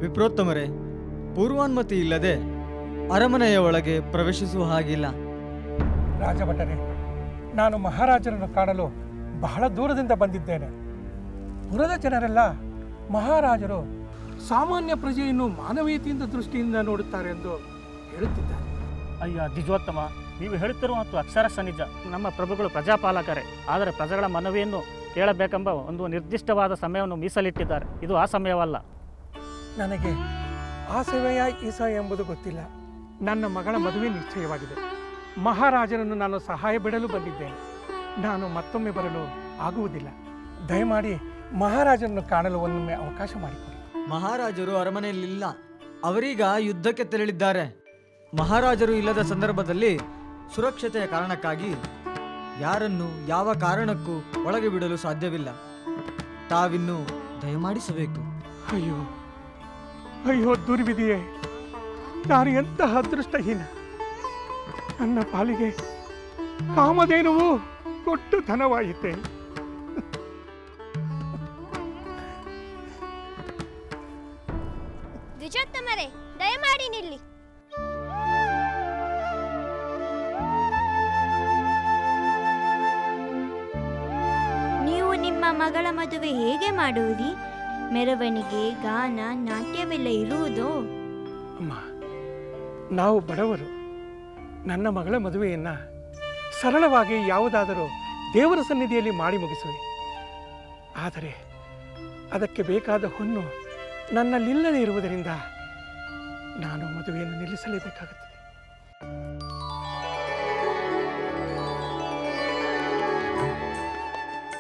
ವಿಪ್ರೋತ್ತಮರೇ, ಪೂರ್ವಾನುಮತಿ ಇಲ್ಲದೆ ಅರಮನೆಯ ಒಳಗೆ ಪ್ರವೇಶಿಸುವ ಹಾಗಿಲ್ಲ. ರಾಜಭಟರೇ, ನಾನು ಮಹಾರಾಜರನ್ನು ಕಾಣಲು ಬಹಳ ದೂರದಿಂದ ಬಂದಿದ್ದೇನೆ. ಪುರದ ಜನರೆಲ್ಲ ಮಹಾರಾಜರು ಸಾಮಾನ್ಯ ಪ್ರಜೆಯನ್ನು ಮಾನವೀಯತೆಯಿಂದ ದೃಷ್ಟಿಯಿಂದ ನೋಡುತ್ತಾರೆ ಎಂದು ಹೇಳುತ್ತಿದ್ದಾರೆ. ಅಯ್ಯ ದ್ವಿಜೋತ್ತಮ, ನೀವು ಹೇಳುತ್ತಿರುವಂಥ ಅಕ್ಷರಶ ನಿಜ. ನಮ್ಮ ಪ್ರಭುಗಳು ಪ್ರಜಾಪಾಲಕರೇ, ಆದರೆ ಪ್ರಜೆಗಳ ಮನವಿಯನ್ನು ಕೇಳಬೇಕೆಂಬ ಒಂದು ನಿರ್ದಿಷ್ಟವಾದ ಸಮಯವನ್ನು ಮೀಸಲಿಟ್ಟಿದ್ದಾರೆ. ಇದು ಆ ಸಮಯವಲ್ಲ. ನನಗೆ ಆ ಸಮಯ ಈ ಸಮಯ ಎಂಬುದು ಗೊತ್ತಿಲ್ಲ. ನನ್ನ ಮಗಳ ಮದುವೆ ನಿಶ್ಚಯವಾಗಿದೆ. ಮಹಾರಾಜರನ್ನು ನಾನು ಸಹಾಯ ಬಿಡಲು ಬಂದಿದ್ದೇನೆ. ನಾನು ಮತ್ತೊಮ್ಮೆ ಬರಲು ಆಗುವುದಿಲ್ಲ. ದಯಮಾಡಿ ಮಹಾರಾಜರನ್ನು ಕಾಣಲು ಒಮ್ಮೆ ಅವಕಾಶ ಮಾಡಿಕೊಡಿ. ಮಹಾರಾಜರು ಅರಮನೆಯಲ್ಲಿಲ್ಲ. ಅವರೀಗ ಯುದ್ಧಕ್ಕೆ ತೆರಳಿದ್ದಾರೆ. ಮಹಾರಾಜರು ಇಲ್ಲದ ಸಂದರ್ಭದಲ್ಲಿ ಸುರಕ್ಷತೆಯ ಕಾರಣಕ್ಕಾಗಿ ಯಾರನ್ನು ಯಾವ ಕಾರಣಕ್ಕೂ ಒಳಗೆ ಬಿಡಲು ಸಾಧ್ಯವಿಲ್ಲ. ತಾವಿನ್ನು ದಯಮಾಡಿಸಬೇಕು. ಅಯ್ಯೋ ಅಯ್ಯೋ ದುರ್ವಿಧಿಯೇ, ನಾನು ಎಂತಹ ಅದೃಷ್ಟಹೀನ. ನನ್ನ ಪಾಲಿಗೆ ಕಾಮಧೇನುವು ಕೊಟ್ಟು ಧನವಾಯಿತೆ. ದ್ವಿಜೋತ್ತಮರೇ, ದಯಮಾಡಿ ನಿಲ್ಲಿ. ನೀವು ನಿಮ್ಮ ಮಗಳ ಮದುವೆ ಹೇಗೆ ಮಾಡುವಿರಿ? ಮೆರವಣಿಗೆ, ಗಾನ, ನಾಟ್ಯವೆಲ್ಲ ಇರುವುದೋ? ಅಮ್ಮ, ನಾವು ಬಡವರು. ನನ್ನ ಮಗಳ ಮದುವೆಯನ್ನ ಸರಳವಾಗಿ ಯಾವುದಾದರೂ ದೇವರ ಸನ್ನಿಧಿಯಲ್ಲಿ ಮಾಡಿ ಮುಗಿಸುವೆ. ಆದರೆ ಅದಕ್ಕೆ ಬೇಕಾದ ಹೊನ್ನು ನನ್ನಲ್ಲಿಲ್ಲದೆ ಇರುವುದರಿಂದ ನಾನು ಮದುವೆಯನ್ನು ನಿಲ್ಲಿಸಲೇಬೇಕಾಗುತ್ತದೆ.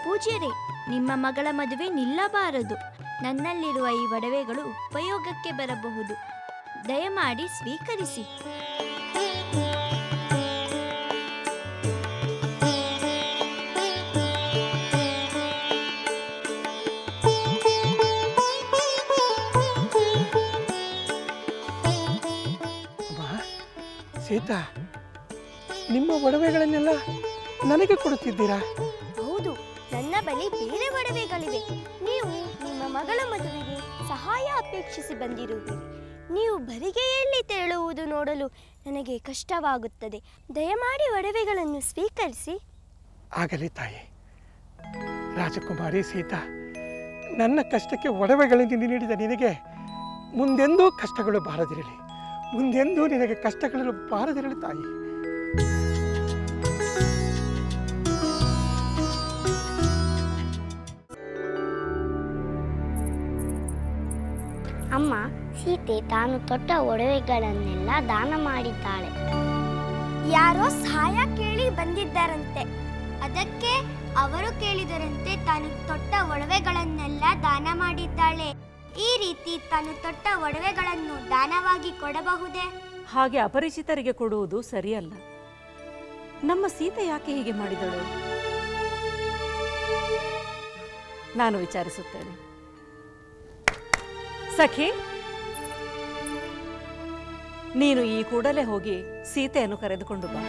ಪೂಜ್ಯರೇ, ನಿಮ್ಮ ಮಗಳ ಮದುವೆ ನಿಲ್ಲಬಾರದು. ನನ್ನಲ್ಲಿರುವ ಈ ಒಡವೆಗಳು ಉಪಯೋಗಕ್ಕೆ ಬರಬಹುದು. ದಯಮಾಡಿ ಸ್ವೀಕರಿಸಿ. ಸೀತಾ, ನಿಮ್ಮ ಒಡವೆಗಳನ್ನೆಲ್ಲ ನನಗೆ ಕೊಡುತ್ತಿದ್ದೀರಾ? ಹೌದು, ನನ್ನ ಬಳಿ ಬೇರೆ ಒಡವೆಗಳಿವೆ. ನೀವು ನಿಮ್ಮ ಮಗಳ ಮದುವೆಗೆ ಸಹಾಯ ಅಪೇಕ್ಷಿಸಿ ಬಂದಿರುವಿರಿ. ನೀವು ಬರಿಗೆಯಲ್ಲಿ ತೆರಳುವುದು ನೋಡಲು ನನಗೆ ಕಷ್ಟವಾಗುತ್ತದೆ. ದಯಮಾಡಿ ಒಡವೆಗಳನ್ನು ಸ್ವೀಕರಿಸಿ. ಆಗಲಿ ತಾಯಿ. ರಾಜಕುಮಾರಿ ಸೀತಾ, ನನ್ನ ಕಷ್ಟಕ್ಕೆ ಒಡವೆಗಳನ್ನು ನೀಡಿದ ನಿನಗೆ ಮುಂದೆಂದೂ ಕಷ್ಟಗಳು ಬಾರದಿರಲಿ. ಮುಂದೆಂದೂ ನಿನಗೆ ಕಷ್ಟಗಳು ಬಾರದಿರಲಿ ತಾಯಿ. ಅಮ್ಮ, ಸೀತೆ ತಾನು ತೊಟ್ಟ ಒಡವೆಗಳನ್ನೆಲ್ಲ ದಾನ ಮಾಡಿದ್ದಾಳೆ. ಯಾರೋ ಸಹಾಯ ಕೇಳಿ ಬಂದಿದ್ದಾರಂತೆ. ಅದಕ್ಕೆ ಅವರು ಕೇಳಿದರಂತೆ ತಾನು ತೊಟ್ಟ ಒಡವೆಗಳನ್ನೆಲ್ಲ ದಾನ ಮಾಡಿದ್ದಾಳೆ. ಈ ರೀತಿ ತಾನು ತೊಟ್ಟ ಒಡವೆಗಳನ್ನು ದಾನವಾಗಿ ಕೊಡಬಹುದೇ? ಹಾಗೆ ಅಪರಿಚಿತರಿಗೆ ಕೊಡುವುದು ಸರಿಯಲ್ಲ. ನಮ್ಮ ಸೀತೆ ಯಾಕೆ ಹೀಗೆ ಮಾಡಿದಳು? ನಾನು ವಿಚಾರಿಸುತ್ತೇನೆ. ಸಖಿ, ನೀನು ಈ ಕೂಡಲೇ ಹೋಗಿ ಸೀತೆಯನ್ನು ಕರೆದುಕೊಂಡು ಬಾ.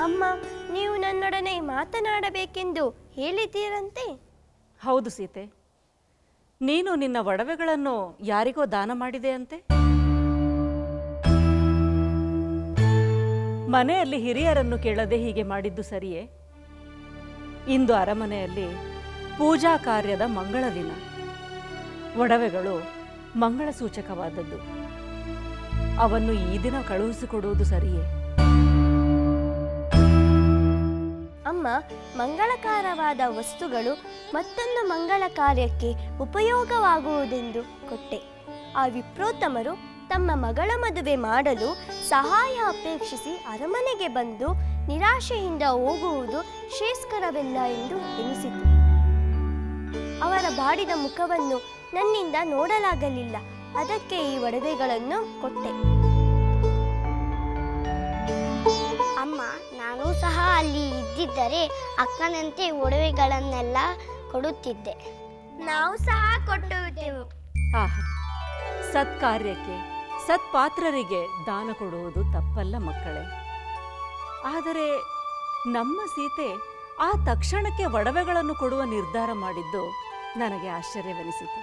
ಅಮ್ಮ, ನೀವು ನನ್ನೊಡನೆ ಮಾತನಾಡಬೇಕೆಂದು ಹೇಳಿದ್ದೀರಂತೆ. ಹೌದು ಸೀತೆ, ನೀನು ನಿನ್ನ ಒಡವೆಗಳನ್ನು ಯಾರಿಗೋ ದಾನ ಮಾಡಿದೆ ಅಂತೆ. ಮನೆಯಲ್ಲಿ ಹಿರಿಯರನ್ನು ಕೇಳದೆ ಹೀಗೆ ಮಾಡಿದ್ದು ಸರಿಯೇ? ಇಂದು ಅರಮನೆಯಲ್ಲಿ ಪೂಜಾ ಕಾರ್ಯದ ಮಂಗಳ ದಿನ. ಒಡವೆಗಳು ಮಂಗಳ ಸೂಚಕವಾದದ್ದು. ಅವನ್ನು ಈ ದಿನ ಕಳುಹಿಸಿಕೊಡುವುದು ಸರಿಯೇ? ಅಮ್ಮ, ಮಂಗಳಕರವಾದ ವಸ್ತುಗಳು ಮತ್ತೊಂದು ಮಂಗಳ ಕಾರ್ಯಕ್ಕೆ ಉಪಯೋಗವಾಗುವುದೆಂದು ಕೊಟ್ಟೆ. ಆ ವಿಪ್ರೋತ್ತಮರು ತಮ್ಮ ಮಗಳ ಮದುವೆ ಮಾಡಲು ಸಹಾಯ ಅಪೇಕ್ಷಿಸಿ ಅರಮನೆಗೆ ಬಂದು ನಿರಾಶೆಯಿಂದ ಹೋಗುವುದು ಶ್ರೇಷ್ಠಕರವಿಲ್ಲ ಎಂದು ಎನಿಸಿತು. ಅವರ ಬಾಡಿದ ಮುಖವನ್ನು ನನ್ನಿಂದ ನೋಡಲಾಗಲಿಲ್ಲ. ಅದಕ್ಕೆ ಈ ಒಡವೆಗಳನ್ನು ಕೊಟ್ಟೆ. ಅಮ್ಮ, ನಾನು ಸಹ ಅಲ್ಲಿ ಇದ್ದಿದ್ದರೆ ಅಕ್ಕನಂತೆ ಒಡವೆಗಳನ್ನೆಲ್ಲ ಕೊಡುತ್ತಿದ್ದೆ. ನಾವು ಸಹ ಕೊಟ್ಟುತ್ತೇವೆ. ಆಹಾ, ಸತ್ಕಾರ್ಯಕ್ಕೆ ಸತ್ಪಾತ್ರರಿಗೆ ದಾನ ಕೊಡುವುದು ತಪ್ಪಲ್ಲ ಮಕ್ಕಳೇ. ಆದರೆ ನಮ್ಮ ಸೀತೆ ಆ ತಕ್ಷಣಕ್ಕೆ ಒಡವೆಗಳನ್ನು ಕೊಡುವ ನಿರ್ಧಾರ ಮಾಡಿದ್ದು ನನಗೆ ಆಶ್ಚರ್ಯವೆನಿಸಿತು.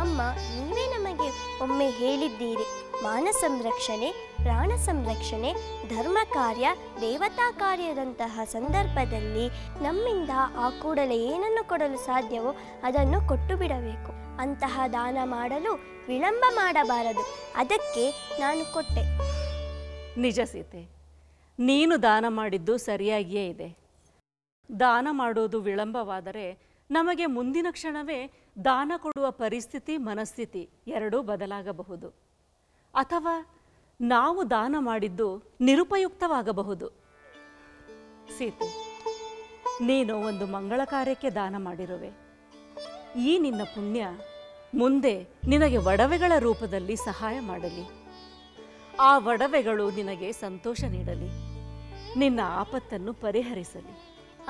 ಅಮ್ಮ, ನೀವೇ ನಮಗೆ ಒಮ್ಮೆ ಹೇಳಿದ್ದೀರಿ, ಮಾನ ಸಂರಕ್ಷಣೆ, ಪ್ರಾಣ ಸಂರಕ್ಷಣೆ, ಧರ್ಮ ಕಾರ್ಯ, ದೇವತಾ ಕಾರ್ಯದಂತಹ ಸಂದರ್ಭದಲ್ಲಿ ನಮ್ಮಿಂದ ಆ ಕೂಡಲೇ ಏನನ್ನು ಕೊಡಲು ಸಾಧ್ಯವೋ ಅದನ್ನು ಕೊಟ್ಟು ಬಿಡಬೇಕು. ಅಂತಹ ದಾನ ಮಾಡಲು ವಿಳಂಬ ಮಾಡಬಾರದು. ಅದಕ್ಕೆ ನಾನು ಕೊಟ್ಟೆ. ನಿಜ ಸೀತೆ, ನೀನು ದಾನ ಮಾಡಿದ್ದು ಸರಿಯಾಗಿಯೇ ಇದೆ. ದಾನ ಮಾಡೋದು ವಿಳಂಬವಾದರೆ ನಮಗೆ ಮುಂದಿನ ಕ್ಷಣವೇ ದಾನ ಕೊಡುವ ಪರಿಸ್ಥಿತಿ, ಮನಸ್ಥಿತಿ ಎರಡೂ ಬದಲಾಗಬಹುದು. ಅಥವಾ ನಾವು ದಾನ ಮಾಡಿದ್ದು ನಿರುಪಯುಕ್ತವಾಗಬಹುದು. ಸೀತೆ, ನೀನು ಒಂದು ಮಂಗಳ ಕಾರ್ಯಕ್ಕೆ ದಾನ ಮಾಡಿರುವೆ. ಈ ನಿನ್ನ ಪುಣ್ಯ ಮುಂದೆ ನಿನಗೆ ಒಡವೆಗಳ ರೂಪದಲ್ಲಿ ಸಹಾಯ ಮಾಡಲಿ. ಆ ಒಡವೆಗಳು ನಿನಗೆ ಸಂತೋಷ ನೀಡಲಿ, ನಿನ್ನ ಆಪತ್ತನ್ನು ಪರಿಹರಿಸಲಿ.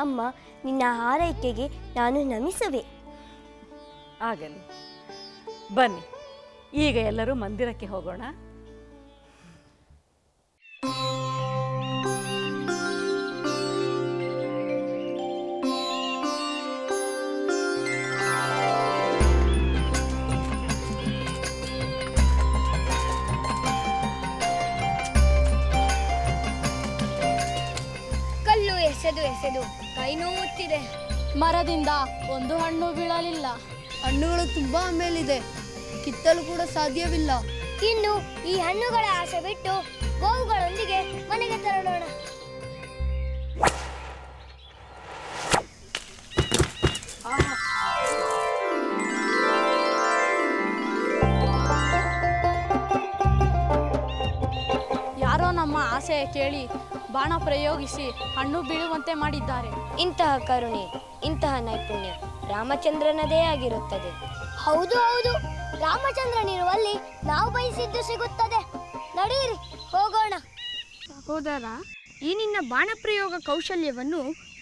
ಅಮ್ಮ, ನಿನ್ನ ಹಾರೈಕೆಗೆ ನಾನು ನಮಿಸುವೆ. ಆಗಲಿ, ಬನ್ನಿ ಈಗ ಎಲ್ಲರೂ ಮಂದಿರಕ್ಕೆ ಹೋಗೋಣ. ಕಲ್ಲು ಎಸೆದು ಕೈ ನೋವುತ್ತಿದೆ. ಮರದಿಂದ ಒಂದು ಹಣ್ಣು ಬೀಳಲಿಲ್ಲ. ಹಣ್ಣುಗಳು ತುಂಬಾ ಮೇಲಿದೆ, ಕಿತ್ತಲು ಕೂಡ ಸಾಧ್ಯವಿಲ್ಲ. ಇನ್ನು ಈ ಹಣ್ಣುಗಳ ಆಸೆ ಬಿಟ್ಟು ಗೋವುಗಳೊಂದಿಗೆ ಮನೆಗೆ ತೆರಳೋಣ. ಯಾರೋ ನಮ್ಮ ಆಸೆ ಕೇಳಿ ಬಾಣ ಪ್ರಯೋಗಿಸಿ ಹಣ್ಣು ಬೀಳುವಂತೆ ಮಾಡಿದ್ದಾರೆ. ಇಂತಹ ಕರುಣೆ, ಇಂತಹ ನೈಪುಣ್ಯ ರಾಮಚಂದ್ರನದೇ ಆಗಿರುತ್ತದೆ. ಹೌದು ಹೌದು, ರಾಮಚಂದ್ರನಿರುವಲ್ಲಿ ನಾವು ಬಯಸಿದ್ದು ಸಿಗುತ್ತದೆ. ನಡೆಯಿರಿ, ಹೋಗೋಣ. ಸಹೋದರ, ಈ ನಿನ್ನ ಬಾಣ ಪ್ರಯೋಗ ಕೌಶಲ್ಯವನ್ನು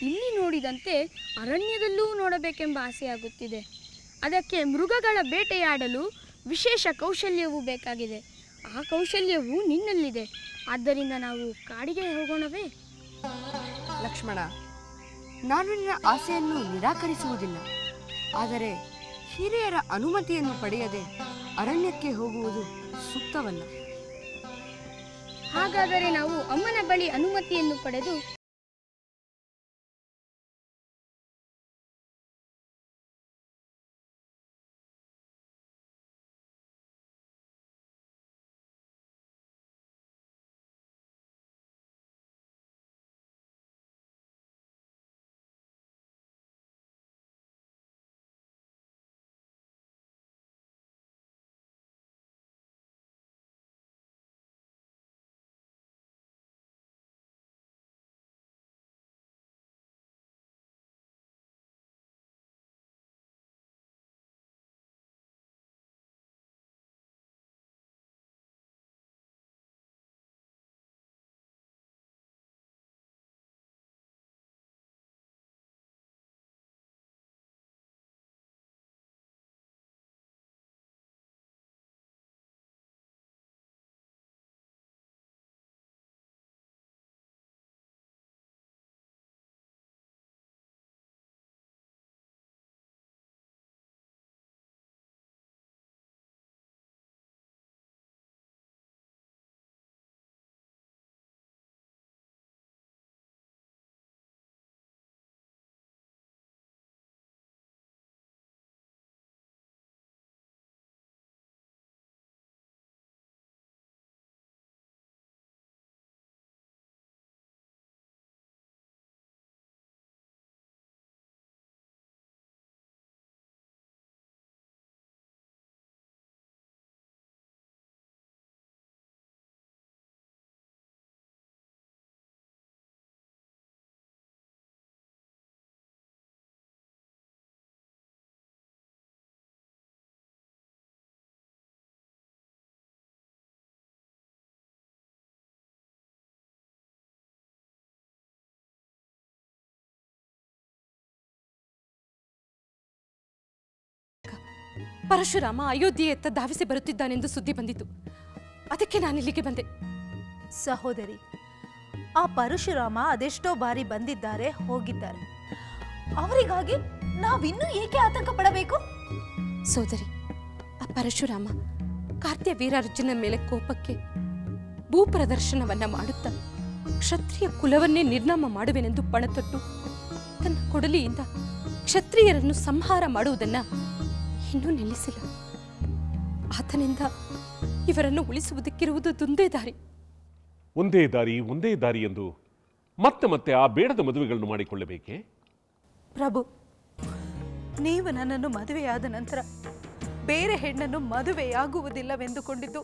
ಇಲ್ಲಿ ನೋಡಿದಂತೆ ಅರಣ್ಯದಲ್ಲೂ ನೋಡಬೇಕೆಂಬ ಆಸೆಯಾಗುತ್ತಿದೆ. ಅದಕ್ಕೆ ಮೃಗಗಳ ಬೇಟೆಯಾಡಲು ವಿಶೇಷ ಕೌಶಲ್ಯವೂ ಬೇಕಾಗಿದೆ. ಆ ಕೌಶಲ್ಯವು ನಿನ್ನಲ್ಲಿದೆ. ಆದ್ದರಿಂದ ನಾವು ಕಾಡಿಗೆ ಹೋಗೋಣವೇ? ಲಕ್ಷ್ಮಣ, ನಾನು ನಿನ್ನ ಆಸೆಯನ್ನು ನಿರಾಕರಿಸುವುದಿಲ್ಲ. ಆದರೆ ಹಿರಿಯರ ಅನುಮತಿಯನ್ನು ಪಡೆಯದೆ ಅರಣ್ಯಕ್ಕೆ ಹೋಗುವುದು ಸೂಕ್ತವಲ್ಲ. ಹಾಗಾದರೆ ನಾವು ಅಮ್ಮನ ಬಳಿ ಅನುಮತಿಯನ್ನು ಪಡೆದು ಪರಶುರಾಮ ಅಯೋಧ್ಯೆಯತ್ತ ಧಾವಿಸಿ ಬರುತ್ತಿದ್ದಾನೆಂದು ಸುದ್ದಿ ಬಂದಿತು. ಅದಕ್ಕೆ ನಾನಿಲ್ಲಿಗೆ ಬಂದೆ. ಸಹೋದರಿ, ಆ ಪರಶುರಾಮ ಅದೆಷ್ಟೋ ಬಾರಿ ಬಂದಿದ್ದಾರೆ, ಹೋಗಿದ್ದಾರೆ. ಅವರಿಗಾಗಿ ನಾವಿನ್ನೂ ಏಕೆ ಆತಂಕ ಪಡಬೇಕು? ಸೋದರಿ, ಆ ಪರಶುರಾಮ ಕಾರ್ತ್ಯ ವೀರಾರ್ಜುನ ಮೇಲೆ ಕೋಪಕ್ಕೆ ಭೂಪ್ರದರ್ಶನವನ್ನ ಮಾಡುತ್ತಾ ಕ್ಷತ್ರಿಯ ಕುಲವನ್ನೇ ನಿರ್ನಾಮ ಮಾಡುವೆನೆಂದು ಪಣತೊಟ್ಟು ತನ್ನ ಕೊಡಲಿಯಿಂದ ಕ್ಷತ್ರಿಯರನ್ನು ಸಂಹಾರ ಮಾಡುವುದನ್ನ ಇನ್ನೂ ನಿಲ್ಲಿಸಿಲ್ಲ. ಆತನಿಂದ ಇವರನ್ನು ಉಳಿಸುವುದಕ್ಕಿರುವುದು ಒಂದೇ ದಾರಿ. ಒಂದೇ ದಾರಿ ಎಂದು ಮತ್ತೆ ಮತ್ತೆ ಆ ಬೇಡದ ಮದುವೆಗಳನ್ನು ಮಾಡಿಕೊಳ್ಳಬೇಕೆ? ಪ್ರಭು, ನೀವು ನನ್ನನ್ನು ಮದುವೆಯಾದ ನಂತರ ಬೇರೆ ಹೆಣ್ಣನ್ನು ಮದುವೆಯಾಗುವುದಿಲ್ಲವೆಂದುಕೊಂಡಿದ್ದು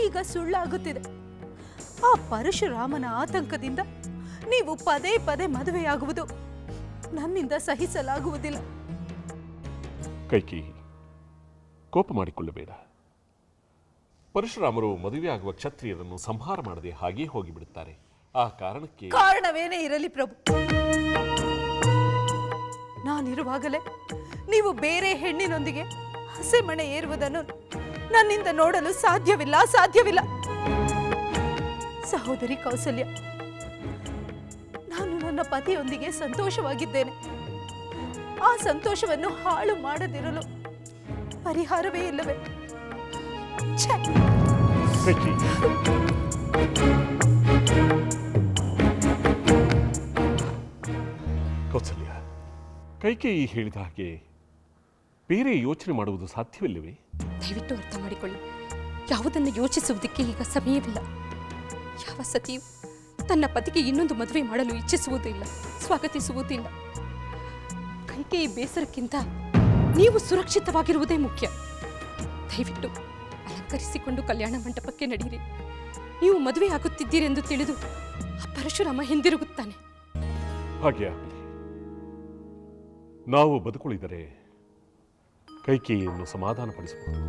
ಈಗ ಸುಳ್ಳಾಗುತ್ತಿದೆ. ಆ ಪರಶುರಾಮನ ಆತಂಕದಿಂದ ನೀವು ಪದೇ ಪದೇ ಮದುವೆಯಾಗುವುದು ನನ್ನಿಂದ ಸಹಿಸಲಾಗುವುದಿಲ್ಲ. ಕೈಕೇಯಿ, ಕೋಪ ಮಾಡಿಕೊಳ್ಳಬೇಡ. ಪರಶುರಾಮರು ಮದುವೆಯಾಗುವ ಕ್ಷತ್ರಿಯರನ್ನು ಸಂಹಾರ ಮಾಡದೆ ಹಾಗೇ ಹೋಗಿಬಿಡುತ್ತಾರೆ. ಆ ಕಾರಣಕ್ಕೆ ಕಾರಣವೇನೇ ಇರಲಿ ಪ್ರಭು, ನಾನಿರುವಾಗಲೇ ನೀವು ಬೇರೆ ಹೆಣ್ಣಿನೊಂದಿಗೆ ಹಸೆಮಣೆ ಏರುವುದನ್ನು ನನ್ನಿಂದ ನೋಡಲು ಸಾಧ್ಯವಿಲ್ಲ. ಸಹೋದರಿ ಕೌಸಲ್ಯ, ನಾನು ನನ್ನ ಪತಿಯೊಂದಿಗೆ ಸಂತೋಷವಾಗಿದ್ದೇನೆ. ಆ ಸಂತೋಷವನ್ನು ಹಾಳು ಮಾಡದಿರಲು ಪರಿಹಾರವೇ ಇಲ್ಲವೇ? ಕೌಸಲ್ಯ, ಕೈಕೇಯಿ ಹೇಳಿದ ಹಾಗೆ ಬೇರೆ ಯೋಚನೆ ಮಾಡುವುದು ಸಾಧ್ಯವಿಲ್ಲವೇ? ದಯವಿಟ್ಟು ಅರ್ಥ ಮಾಡಿಕೊಳ್ಳಿ. ಯಾವುದನ್ನು ಯೋಚಿಸುವುದಕ್ಕೆ ಈಗ ಸಮಯವಿಲ್ಲ. ಯಾವ ಸತಿಯು ತನ್ನ ಪತಿಗೆ ಇನ್ನೊಂದು ಮದುವೆ ಮಾಡಲು ಇಚ್ಛಿಸುವುದಿಲ್ಲ, ಸ್ವಾಗತಿಸುವುದಿಲ್ಲ. ಕೈಕೇಯಿ ಬೇಸರಕ್ಕಿಂತ ನೀವು ಸುರಕ್ಷಿತವಾಗಿರುವುದೇ ಮುಖ್ಯ. ದಯವಿಟ್ಟು ಅಲಂಕರಿಸಿಕೊಂಡು ಕಲ್ಯಾಣ ಮಂಟಪಕ್ಕೆ ನಡೆಯಿರಿ. ನೀವು ಮದುವೆ ಆಗುತ್ತಿದ್ದೀರೆಂದು ತಿಳಿದು ಆ ಪರಶುರಾಮ ಹಿಂದಿರುಗುತ್ತಾನೆ. ಹಾಗೆ ಆಗಲಿ. ನಾವು ಬದುಕುಳಿದರೆ ಕೈಕೇಯಿಯನ್ನು ಸಮಾಧಾನಪಡಿಸಬಹುದು.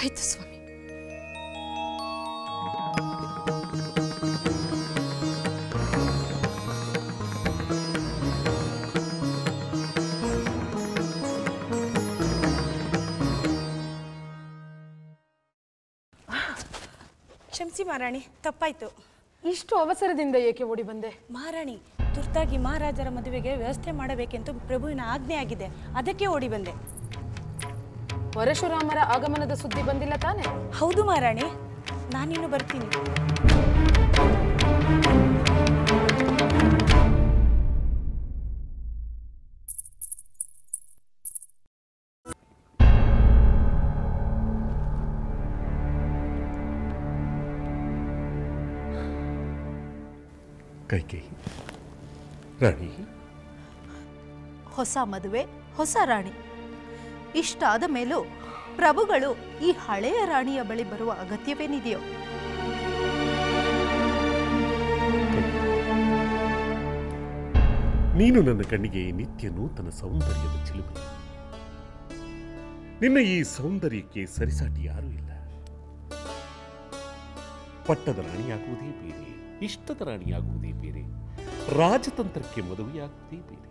ಆಯ್ತು ಸ್ವಾಮಿ. ಕ್ಷಮಿಸಿ ಮಹಾರಾಣಿ, ತಪ್ಪಾಯ್ತು. ಇಷ್ಟು ಅವಸರದಿಂದ ಏಕೆ ಓಡಿ ಬಂದೆ? ಮಹಾರಾಣಿ, ತುರ್ತಾಗಿ ಮಹಾರಾಜರ ಮದುವೆಗೆ ವ್ಯವಸ್ಥೆ ಮಾಡಬೇಕೆಂದು ಪ್ರಭುವಿನ ಆಜ್ಞೆ ಆಗಿದೆ, ಅದಕ್ಕೆ ಓಡಿ ಬಂದೆ. ಪರಶುರಾಮರ ಆಗಮನದ ಸುದ್ದಿ ಬಂದಿಲ್ಲ ತಾನೆ? ಹೌದು ಮಹಾರಾಣಿ, ನಾನಿನ್ನು ಬರ್ತೀನಿ. ಕೈಕೇಯಿ, ರಾಣಿ, ಹೊಸ ಮದುವೆ, ಹೊಸ ರಾಣಿ. ಇಷ್ಟಾದ ಮೇಲೂ ಪ್ರಭುಗಳು ಈ ಹಳೆಯ ರಾಣಿಯ ಬಳಿ ಬರುವ ಅಗತ್ಯವೇನಿದೆಯೋ? ನೀನು ನನ್ನ ಕಣ್ಣಿಗೆ ನಿತ್ಯ ನೂತನ ಸೌಂದರ್ಯದ ಚಿಲುಮೆ. ನಿನ್ನ ಈ ಸೌಂದರ್ಯಕ್ಕೆ ಸರಿಸಾಟಿ ಯಾರೂ ಇಲ್ಲ. ಪಟ್ಟದ ರಾಣಿಯಾಗುವುದೇ ಬೇರೆ, ಇಷ್ಟದ ರಾಣಿಯಾಗುವುದೇ ಬೇರೆ, ರಾಜತಂತ್ರಕ್ಕೆ ಮದುವೆಯಾಗುವುದೇ ಬೇರೆ.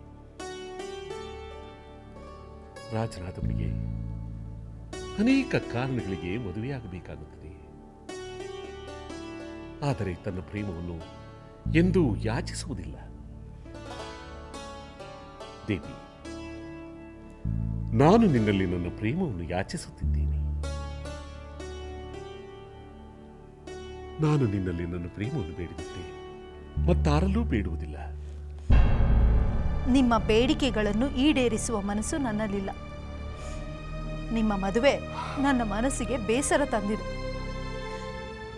ರಾಜನಾದವನಿಗೆ ಅನೇಕ ಕಾರಣಗಳಿಗೆ ಮದುವೆಯಾಗಬೇಕಾಗುತ್ತದೆ. ಆದರೆ ತನ್ನ ಪ್ರೇಮವನ್ನು ಎಂದೂ ಯಾಚಿಸುವುದಿಲ್ಲ. ದೇವಿ, ನಾನು ನಿನ್ನಲ್ಲಿ ನನ್ನ ಪ್ರೇಮವನ್ನು ಯಾಚಿಸುತ್ತಿದ್ದೇನೆ. ನಾನು ನಿನ್ನಲ್ಲಿ ನನ್ನ ಪ್ರೇಮವನ್ನು ಬೇಡಿದ್ದೆ, ಮತ್ತಾರಲ್ಲೂ ಬೇಡುವುದಿಲ್ಲ. ನಿಮ್ಮ ಬೇಡಿಕೆಗಳನ್ನು ಈಡೇರಿಸುವ ಮನಸ್ಸು ನನ್ನಲ್ಲಿಲ್ಲ. ನಿಮ್ಮ ಮದುವೆ ನನ್ನ ಮನಸ್ಸಿಗೆ ಬೇಸರ ತಂದಿದೆ.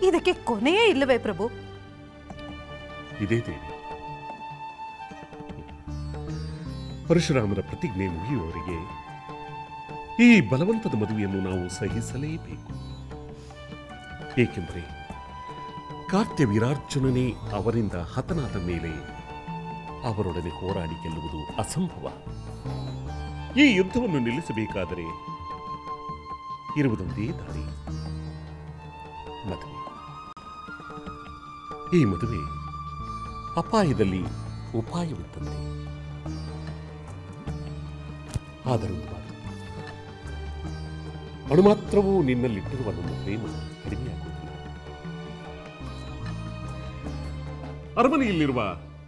ಇದಕ್ಕೆ ಕೊನೆಯೇ ಇಲ್ಲವೇ ಪ್ರಭು? ಇದೇ ದೇವಿ, ಪರಶುರಾಮರ ಪ್ರತಿಜ್ಞೆ ಮುಗಿಯುವವರೆಗೆ ಈ ಬಲವಂತದ ಮದುವೆಯನ್ನು ನಾವು ಸಹಿಸಲೇಬೇಕು. ಏಕೆಂದರೆ ಕಾರ್ತ್ಯ ವೀರಾರ್ಜುನನೇ ಅವರಿಂದ ಹತನಾದ ಮೇಲೆ ಅವರೊಡನೆ ಹೋರಾಡಿ ಗೆಲ್ಲುವುದು ಅಸಂಭವ. ಈ ಯುದ್ಧವನ್ನು ನಿಲ್ಲಿಸಬೇಕಾದರೆ ಇರುವುದೊಂದೇ ದಾರಿ, ಮದುವೆ. ಈ ಮದುವೆ ಅಪಾಯದಲ್ಲಿ ಉಪಾಯವಿದ್ದಂತೆ. ಆದರೂ ಅಣುಮಾತ್ರವೂ ನಿನ್ನಲ್ಲಿಟ್ಟಿರುವ ನನ್ನ ಪ್ರೇಮ ಕಡಿಮೆಯಾಗುವುದಿಲ್ಲ. ಅರಮನೆಯಲ್ಲಿರುವ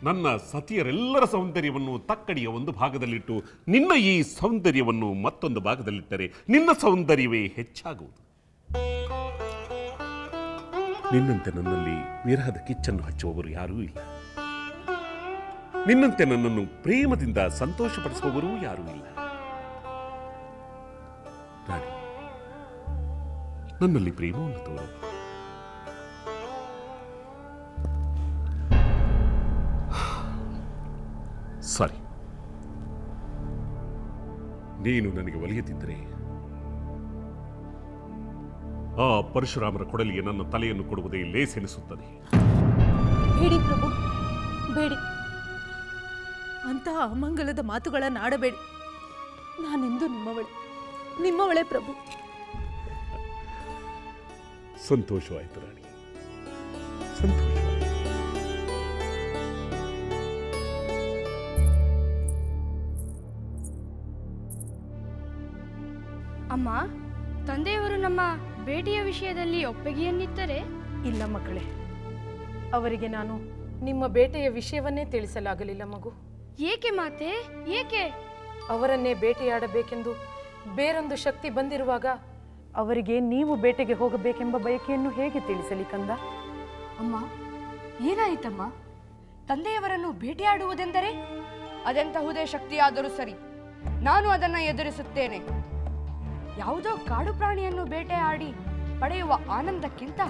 ನನ್ನ ಸತಿಯರೆಲ್ಲರ ಸೌಂದರ್ಯವನ್ನು ತಕ್ಕಡಿಯ ಒಂದು ಭಾಗದಲ್ಲಿಟ್ಟು ನಿನ್ನ ಈ ಸೌಂದರ್ಯವನ್ನು ಮತ್ತೊಂದು ಭಾಗದಲ್ಲಿಟ್ಟರೆ ನಿನ್ನ ಸೌಂದರ್ಯವೇ ಹೆಚ್ಚಾಗುವುದು. ನಿನ್ನಂತೆ ನನ್ನಲ್ಲಿ ವಿರಹದ ಕಿಚ್ಚನ್ನು ಹಚ್ಚುವವರು ಯಾರೂ ಇಲ್ಲ. ನಿನ್ನಂತೆ ನನ್ನನ್ನು ಪ್ರೇಮದಿಂದ ಸಂತೋಷಪಡಿಸುವವರೂ ಯಾರೂ ಇಲ್ಲ. ರಾಣಿ, ನನ್ನಲ್ಲಿ ಪ್ರೇಮವನ್ನು ತೋರು. ಸರಿ, ನೀನು ನನಗೆ ಒಲಿಯದಿದ್ದರೆ ಆ ಪರಶುರಾಮರ ಕೊಡಲಿಗೆ ನನ್ನ ತಲೆಯನ್ನು ಕೊಡುವುದೇ ಲೇಸೆನಿಸುತ್ತದೆ. ಬೇಡಿ ಪ್ರಭು, ಬೇಡಿ. ಅಂತಹ ಅಮಂಗಲದ ಮಾತುಗಳನ್ನು ಆಡಬೇಡಿ. ನಾನೆಂದು ನಿಮ್ಮವಳೇ ಪ್ರಭು. ಸಂತೋಷವಾಯಿತು ರಾಣಿ, ಸಂತೋಷ. ಅಮ್ಮ, ತಂದೆಯವರು ನಮ್ಮ ಭೇಟಿಯ ವಿಷಯದಲ್ಲಿ ಒಪ್ಪಿಗೆಯನ್ನಿತ್ತರೆ? ಇಲ್ಲ ಮಕ್ಕಳೇ, ಅವರಿಗೆ ನಾನು ನಿಮ್ಮ ಬೇಟೆಯ ವಿಷಯವನ್ನೇ ತಿಳಿಸಲಾಗಲಿಲ್ಲ ಮಗು. ಏಕೆ ಮಾತೆ, ಏಕೆ? ಅವರನ್ನೇ ಬೇಟೆಯಾಡಬೇಕೆಂದು ಬೇರೊಂದು ಶಕ್ತಿ ಬಂದಿರುವಾಗ ಅವರಿಗೆ ನೀವು ಬೇಟೆಗೆ ಹೋಗಬೇಕೆಂಬ ಬಯಕೆಯನ್ನು ಹೇಗೆ ತಿಳಿಸಲಿ ಕಂದ? ಅಮ್ಮ, ಏನಾಯಿತಮ್ಮ? ತಂದೆಯವರನ್ನು ಭೇಟಿಯಾಡುವುದೆಂದರೆ ಅದೆಂತಹುದೇ ಶಕ್ತಿಯಾದರೂ ಸರಿ, ನಾನು ಅದನ್ನು ಎದುರಿಸುತ್ತೇನೆ. ಯಾವುದೋ ಕಾಡು ಪ್ರಾಣಿಯನ್ನು ಬೇಟೆಯಾಡಿ ಪಡೆಯುವ ಆನಂದಕ್ಕಿಂತ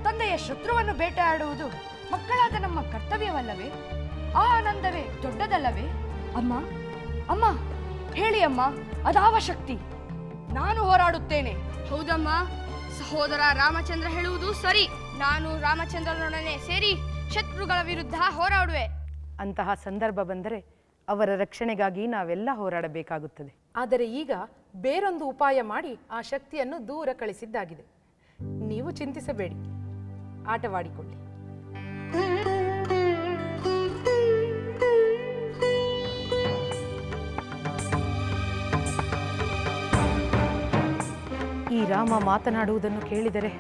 ತಂದೆಯ ಶತ್ರುವನ್ನು ಬೇಟೆಯಾಡುವುದು ಮಕ್ಕಳಾದ ನಮ್ಮ ಕರ್ತವ್ಯವಲ್ಲವೇ? ಆ ಆನಂದವೇ ದೊಡ್ಡದಲ್ಲವೇ? ಅಮ್ಮ, ಅಮ್ಮ, ಹೇಳಿ ಅಮ್ಮ, ಅದಾವ ಶಕ್ತಿ? ನಾನು ಹೋರಾಡುತ್ತೇನೆ. ಹೌದಮ್ಮ, ಸಹೋದರ ರಾಮಚಂದ್ರ ಹೇಳುವುದು ಸರಿ. ನಾನು ರಾಮಚಂದ್ರನೊಡನೆ ಸೇರಿ ಶತ್ರುಗಳ ವಿರುದ್ಧ ಹೋರಾಡುವೆ. ಅಂತಹ ಸಂದರ್ಭ ಬಂದರೆ ಅವರ ರಕ್ಷಣೆಗಾಗಿ ನಾವೆಲ್ಲ ಹೋರಾಡಬೇಕಾಗುತ್ತದೆ. ಆದರೆ ಈಗ ಬೇರೊಂದು ಉಪಾಯ ಮಾಡಿ ಆ ಶಕ್ತಿಯನ್ನು ದೂರ ಕಳಿಸಿದ್ದಾಗಿದೆ. ನೀವು ಚಿಂತಿಸಬೇಡಿ, ಆಟವಾಡಿಕೊಳ್ಳಿ. ಈ ರಾಮ ಮಾತನಾಡುವುದನ್ನು ಕೇಳಿದರೆ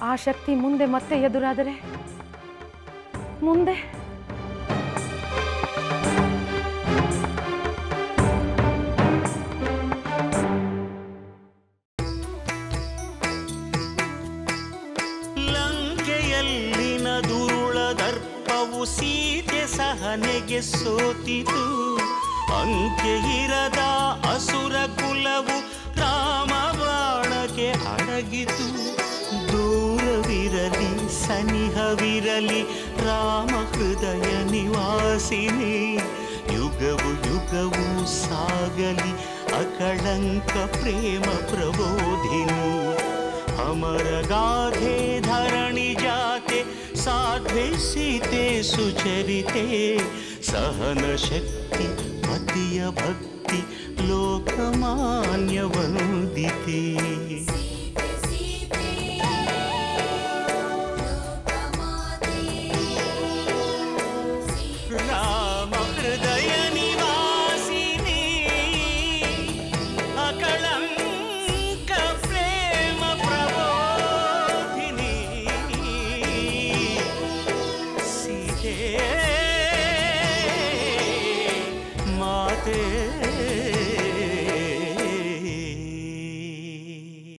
ಆ ಶಕ್ತಿ ಮುಂದೆ ಮತ್ತೆ ಎದುರಾದರೆ ಮುಂದೆ ಲಂಕೆಯಲ್ಲಿನ ದುರುಳ ದರ್ಪವು ಸೀತೆ ಸಹನೆಗೆ ಸೋತಿತು. ಅಂಕೆ ಇರದ ಅಸುರ ಕುಲವು ರಾಮ ಬಾಣಕ್ಕೆ ಅಡಗಿತು. ದೂರವಿರಲಿ ಸನಿಹವಿರಲಿ ರಾಮ ಹೃದಯ ನಿವಾಸಿನಿ. ಯುಗವು ಯುಗವು ಸಾಗಲಿ ಅಕಳಂಕ ಪ್ರೇಮ ಪ್ರಬೋಧಿನಿ. ಅಮರ ಗಾಧೆ ಧರಣಿ ಜಾತೆ ಸಾಧ್ವೆ ಸೀತೆ ಸುಚರಿತೆ. ಸಹನ ಶಕ್ತಿ ಪತಿಯ ಭಕ್ತಿ ಲೋಕಮಾನ್ಯ ವಂದಿತೆ.